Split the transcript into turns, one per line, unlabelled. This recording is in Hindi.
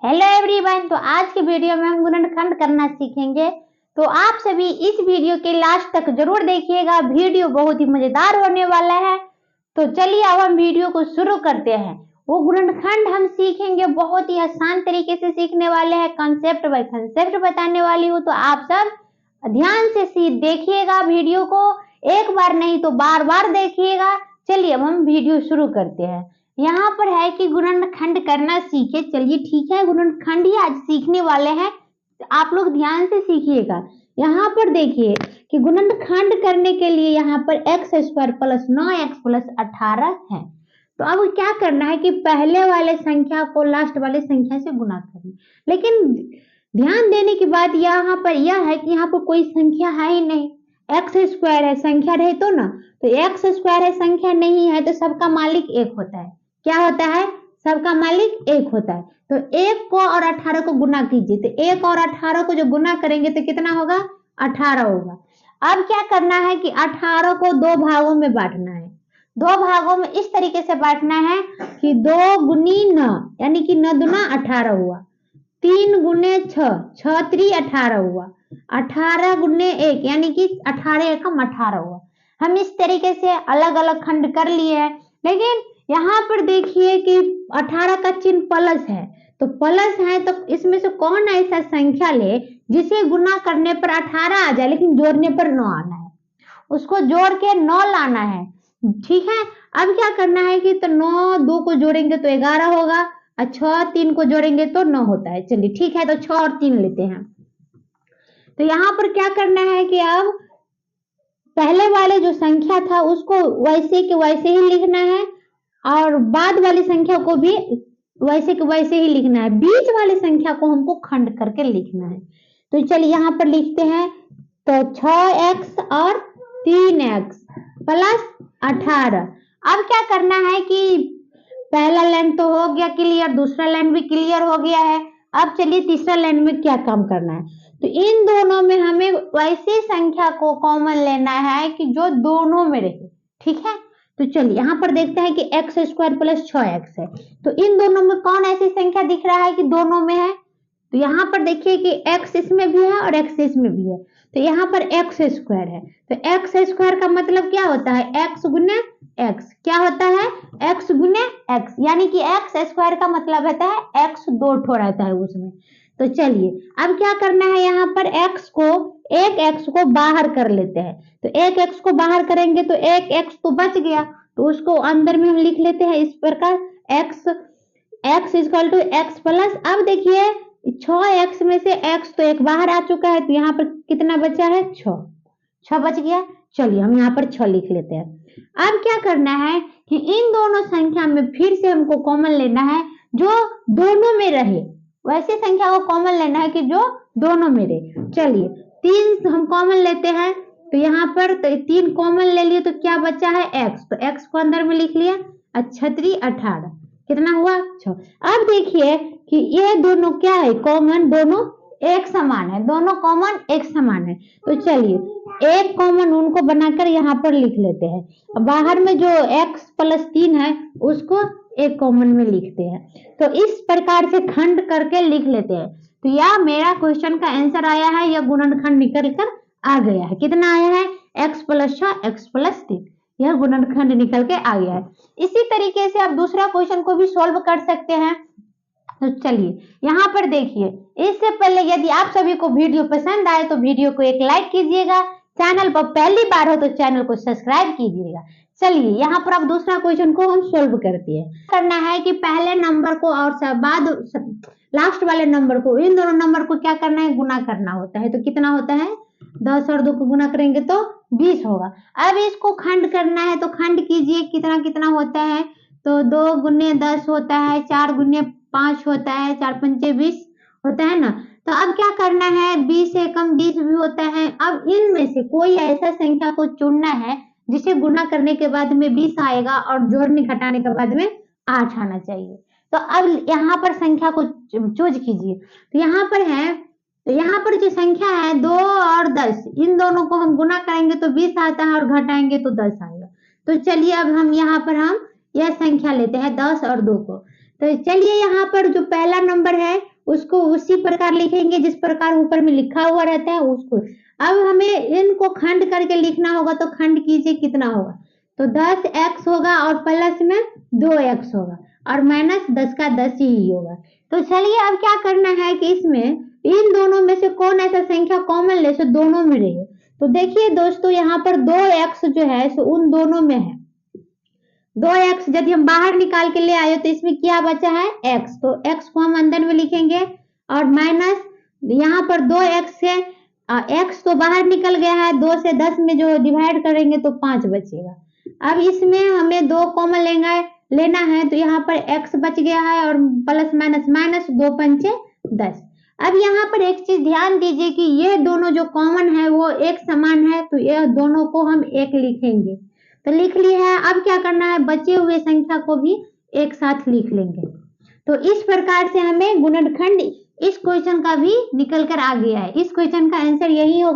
Hello everyone. तो आज के वीडियो में हम गुणनखंड करना सीखेंगे। तो आप सभी इस वीडियो के लास्ट तक जरूर देखिएगा, वीडियो बहुत ही मजेदार होने वाला है। तो चलिए अब हम वीडियो को शुरू करते हैं। वो गुणनखंड हम सीखेंगे, बहुत ही आसान तरीके से सीखने वाले हैं, कंसेप्ट बाय कंसेप्ट बताने वाली हूँ। तो आप सब ध्यान से देखिएगा वीडियो को, एक बार नहीं तो बार बार देखिएगा। चलिए अब हम वीडियो शुरू करते हैं। यहाँ पर है कि गुणनखंड करना सीखे। चलिए ठीक है, गुणनखंड ही आज सीखने वाले हैं, आप लोग ध्यान से सीखिएगा। यहाँ पर देखिए कि गुणनखंड करने के लिए यहाँ पर x square plus 9x plus 18 है। तो अब क्या करना है कि पहले वाले संख्या को लास्ट वाले संख्या से गुना करना। लेकिन ध्यान देने की बात यहाँ पर यह है कि यहाँ पर कोई संख्या है ही नहीं। एक्स स्क्वायर है, संख्या रहे तो ना, तो एक्स स्क्वायर है, संख्या नहीं है, तो सबका मालिक एक होता है। क्या होता है? सबका मालिक एक होता है। तो 1 को और 18 को गुना कीजिए, तो 1 और 18 को जो गुना करेंगे तो कितना होगा? 18 होगा। अब क्या करना है कि 18 को दो भागों में बांटना है। दो भागों में इस तरीके से बांटना है कि 2 गुनी 9 यानी कि 9 दूना 18 हुआ, 3 गुने 6, 6 3 18 हुआ, 18 गुने 1 यानी कि 18 एकम 18 हुआ। हम इस तरीके से अलग अलग खंड कर लिए हैं। लेकिन यहाँ पर देखिए कि 18 का चिन्ह प्लस है, तो प्लस है तो इसमें से कौन ऐसा संख्या ले जिसे गुना करने पर 18 आ जाए लेकिन जोड़ने पर 9 आना है, उसको जोड़ के 9 लाना है। ठीक है, अब क्या करना है कि तो 9 2 को जोड़ेंगे तो 11 होगा, और 6 3 को जोड़ेंगे तो 9 होता है। चलिए ठीक है, तो 6 और 3 लेते हैं। तो यहाँ पर क्या करना है कि अब पहले वाले जो संख्या था उसको वैसे के वैसे ही लिखना है, और बाद वाली संख्या को भी वैसे के वैसे ही लिखना है। बीच वाली संख्या को हमको खंड करके लिखना है। तो चलिए यहाँ पर लिखते हैं, तो 6x और 3x प्लस 18। अब क्या करना है कि पहला लाइन तो हो गया क्लियर, दूसरा लाइन भी क्लियर हो गया है। अब चलिए तीसरा लाइन में क्या काम करना है। तो इन दोनों में हमें वैसी संख्या को कॉमन लेना है कि जो दोनों में रहे। ठीक है, तो चलिए यहाँ पर देखते हैं कि एक्स स्क्वायर प्लस 6x है। तो इन दोनों में कौन ऐसी संख्या दिख रहा है कि दोनों में है? तो यहाँ पर देखिए कि x इसमें भी है और x इसमें भी है। तो यहाँ पर एक्स स्क्वायर है, तो एक्स स्क्वायर का मतलब क्या होता है? x गुने x। क्या होता है? x गुने x, यानी कि एक्स स्क्वायर का मतलब रहता है x दो ठो रहता है उसमें। तो चलिए अब क्या करना है, यहाँ पर एक x को बाहर कर लेते हैं। तो एक x को बाहर करेंगे तो एक x तो बच गया, तो उसको अंदर में हम लिख लेते हैं इस प्रकार x equal to x plus. अब देखिए 6x में से x तो एक बाहर आ चुका है, तो यहाँ पर कितना बचा है? 6 बच गया। चलिए हम यहाँ पर 6 लिख लेते हैं। अब क्या करना है कि इन दोनों संख्या में फिर से हमको कॉमन लेना है जो दोनों में रहे। वैसी संख्या को कॉमन लेना है कि जो दोनों में रहे। चलिए 3 हम कॉमन लेते हैं, तो यहाँ पर तो 3 कॉमन ले लिए, तो क्या बचा है? x। तो x को अंदर में लिख लिया, 18 कितना हुआ? 6। अब देखिए कि ये दोनों क्या है? कॉमन, दोनों एक समान है, दोनों कॉमन एक समान है। तो चलिए एक कॉमन उनको बनाकर यहाँ पर लिख लेते हैं। बाहर में जो x प्लस 3 है उसको एक कॉमन में लिखते हैं। तो इस प्रकार से खंड करके लिख लेते हैं। तो यह मेरा क्वेश्चन का आंसर आया है, यह गुणनखंड निकल कर आ गया है। कितना आया है? x प्लस 6 x प्लस 3, यह गुणनखंड निकल के आ गया है। इसी तरीके से आप दूसरा क्वेश्चन को भी सॉल्व कर सकते हैं। तो चलिए यहाँ पर देखिए, इससे पहले यदि आप सभी को वीडियो पसंद आए तो वीडियो को एक लाइक कीजिएगा, चैनल पर पहली बार हो तो चैनल को सब्सक्राइब कीजिएगा। चलिए यहाँ पर अब दूसरा क्वेश्चन को हम सॉल्व करते हैं। करना है कि पहले नंबर को और बाद लास्ट वाले नंबर को, इन दोनों नंबर को क्या करना है? गुना करना होता है। तो कितना होता है? 10 और 2 को गुना करेंगे तो 20 होगा। अब इसको खंड करना है, तो खंड कीजिए, कितना कितना होता है? तो 2 गुने 10 होता है, 4 गुने 5 होता है, 4 पंचे 20 होता है ना। तो अब क्या करना है? 20 से कम 20 भी होता है। अब इनमें से कोई ऐसा संख्या को चुनना है जिसे गुना करने के बाद में 20 आएगा और जोड़ने घटाने के बाद में 8 आना चाहिए। तो अब यहाँ पर संख्या को चूज कीजिए। तो यहाँ पर है, तो यहाँ पर जो संख्या है 2 और 10, इन दोनों को हम गुना करेंगे तो 20 आता है और घटाएंगे तो 10 आएगा। तो चलिए अब हम यहाँ पर हम यह संख्या लेते हैं 10 और 2 को। तो चलिए यहाँ पर जो पहला नंबर है उसको उसी प्रकार लिखेंगे जिस प्रकार ऊपर में लिखा हुआ रहता है उसको। अब हमें इनको खंड करके लिखना होगा, तो खंड कीजिए कितना होगा, तो 10x होगा और प्लस में 2x होगा और माइनस 10 का 10 ही होगा। तो चलिए अब क्या करना है कि इसमें इन दोनों में से कौन ऐसा संख्या कॉमन ले सो दोनों में रहे। तो देखिए दोस्तों, यहाँ पर 2x जो है सो उन दोनों में है। 2x यदि हम बाहर निकाल के ले आए तो इसमें क्या बचा है, x, तो x को हम अंदर में लिखेंगे और माइनस यहाँ पर 2x से x तो बाहर निकल गया है, 2 से 10 में जो डिवाइड करेंगे तो 5 बचेगा। अब इसमें हमें 2 कॉमन लेना है, तो यहाँ पर x बच गया है और प्लस माइनस माइनस 2 पंचे 10। अब यहाँ पर एक चीज ध्यान दीजिए कि ये दोनों जो कॉमन है वो एक समान है, तो ये दोनों को हम एक लिखेंगे। तो लिख लिया है। अब क्या करना है, बचे हुए संख्या को भी एक साथ लिख लेंगे। तो इस प्रकार से हमें गुणनखंड इस क्वेश्चन का भी निकल कर आ गया है। इस क्वेश्चन का आंसर यही होगा।